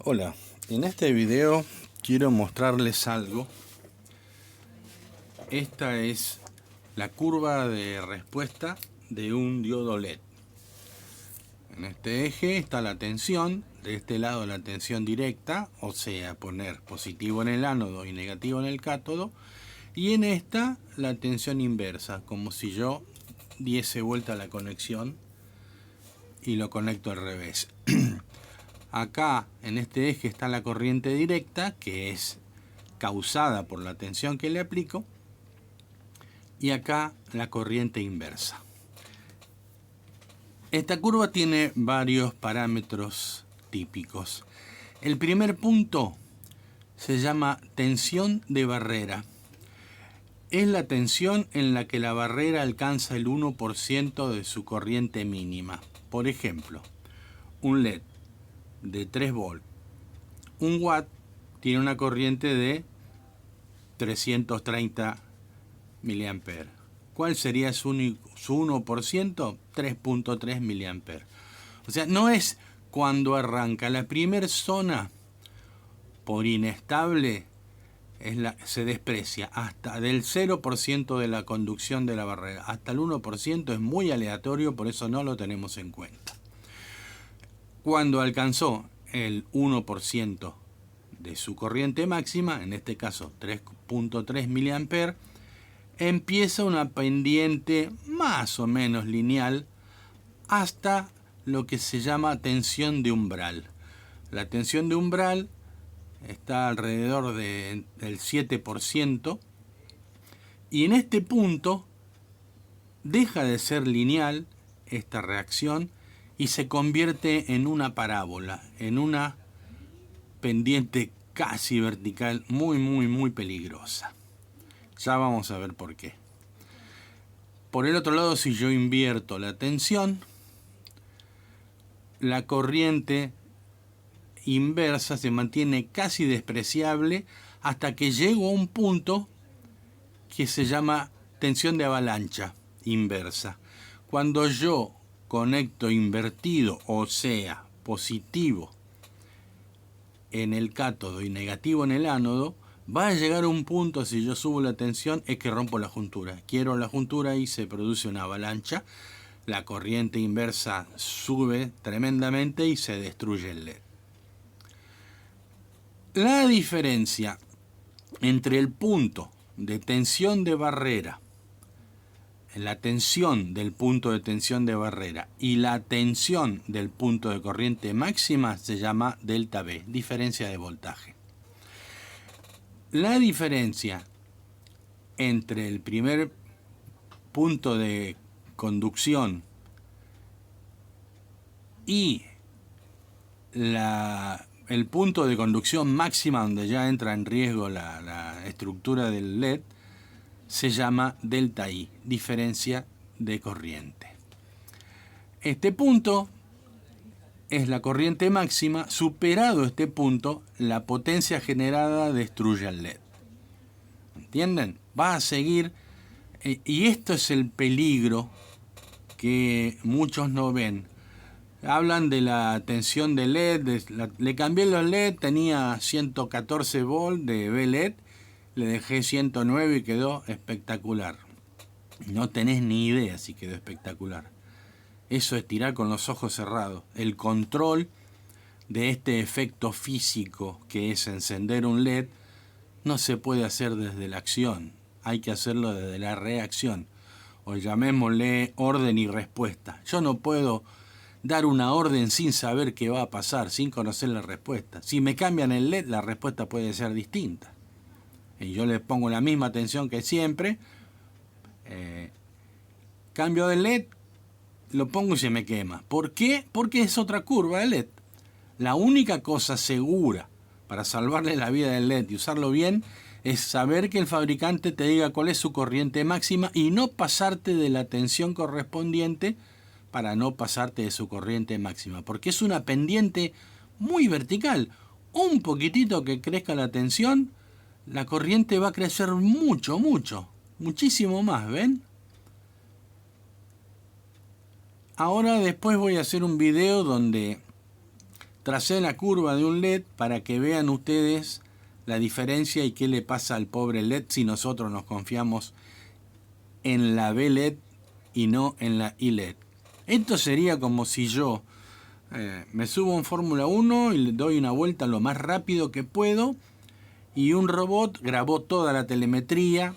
Hola, en este video quiero mostrarles algo. Esta es la curva de respuesta de un diodo LED. En este eje está la tensión, de este lado la tensión directa, o sea, poner positivo en el ánodo y negativo en el cátodo, y en esta la tensión inversa, como si yo diese vuelta la conexión y lo conecto al revés. Acá en este eje está la corriente directa, que es causada por la tensión que le aplico, y acá la corriente inversa. Esta curva tiene varios parámetros típicos. El primer punto se llama tensión de barrera. Es la tensión en la que la barrera alcanza el 1% de su corriente mínima. Por ejemplo, un LED de 3 volts, 1 watt, tiene una corriente de 330 miliamperes. ¿Cuál sería su 1%? 3.3 miliamperes. O sea, no es cuando arranca. La primera zona, por inestable, se desprecia. Hasta del 0% de la conducción de la barrera. Hasta el 1% es muy aleatorio, por eso no lo tenemos en cuenta. Cuando alcanzó el 1% de su corriente máxima, en este caso 3.3 miliamperes, empieza una pendiente más o menos lineal hasta lo que se llama tensión de umbral. La tensión de umbral está alrededor del 7%, y en este punto deja de ser lineal esta reacción y se convierte en una parábola, en una pendiente casi vertical muy peligrosa. Ya vamos a ver por qué. Por el otro lado, si yo invierto la tensión, la corriente inversa se mantiene casi despreciable hasta que llego a un punto que se llama tensión de avalancha inversa. Cuando yo conecto invertido, o sea, positivo en el cátodo y negativo en el ánodo, va a llegar a un punto, si yo subo la tensión, es que rompo la juntura. Quiero la juntura y se produce una avalancha. La corriente inversa sube tremendamente y se destruye el LED. La diferencia entre el punto de tensión de barrera, la tensión del punto de tensión de barrera y la tensión del punto de corriente máxima se llama delta V, diferencia de voltaje. La diferencia entre el primer punto de conducción y el punto de conducción máxima, donde ya entra en riesgo la estructura del LED, se llama delta I, diferencia de corriente. Este punto es la corriente máxima. Superado este punto, la potencia generada destruye el LED. ¿Entienden? Va a seguir, y esto es el peligro que muchos no ven. Hablan de la tensión de LED, le cambié los LED, tenía 114 volts de BLED, le dejé 109 y quedó espectacular. No tenés ni idea si quedó espectacular. Eso es tirar con los ojos cerrados. El control de este efecto físico que es encender un LED no se puede hacer desde la acción, hay que hacerlo desde la reacción, o llamémosle orden y respuesta. Yo no puedo dar una orden sin saber qué va a pasar, sin conocer la respuesta. Si me cambian el LED, la respuesta puede ser distinta. Y yo le pongo la misma tensión que siempre, cambio de LED, lo pongo y se me quema. ¿Por qué? Porque es otra curva de LED. La única cosa segura para salvarle la vida del LED y usarlo bien es saber que el fabricante te diga cuál es su corriente máxima y no pasarte de la tensión correspondiente para no pasarte de su corriente máxima, porque es una pendiente muy vertical. Un poquitito que crezca la tensión, la corriente va a crecer muchísimo más, ¿ven? Ahora después voy a hacer un video donde tracé la curva de un LED para que vean ustedes la diferencia y qué le pasa al pobre LED si nosotros nos confiamos en la B-LED y no en la I-LED. Esto sería como si yo me subo en Fórmula 1 y le doy una vuelta lo más rápido que puedo y un robot grabó toda la telemetría,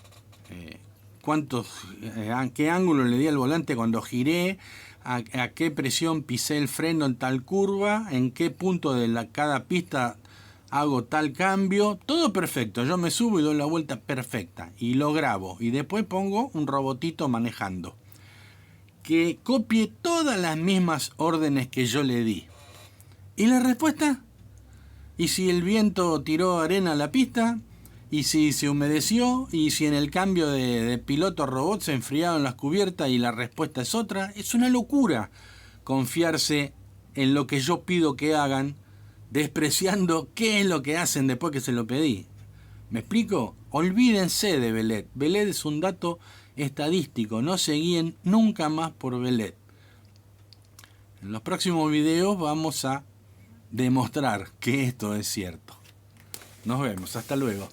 qué ángulo le di al volante cuando giré, a qué presión pisé el freno en tal curva, en qué punto de cada pista hago tal cambio, todo perfecto. Yo me subo y doy la vuelta perfecta y lo grabo y después pongo un robotito manejando que copie todas las mismas órdenes que yo le di. ¿Y la respuesta? ¿Y si el viento tiró arena a la pista? ¿Y si se humedeció? ¿Y si en el cambio de piloto robot se enfriaron las cubiertas y la respuesta es otra? Es una locura confiarse en lo que yo pido que hagan, despreciando qué es lo que hacen después que se lo pedí. ¿Me explico? Olvídense de B-LED. B-LED es un dato estadístico, no se guíen nunca más por B-LED. En los próximos videos vamos a demostrar que esto es cierto. Nos vemos, hasta luego.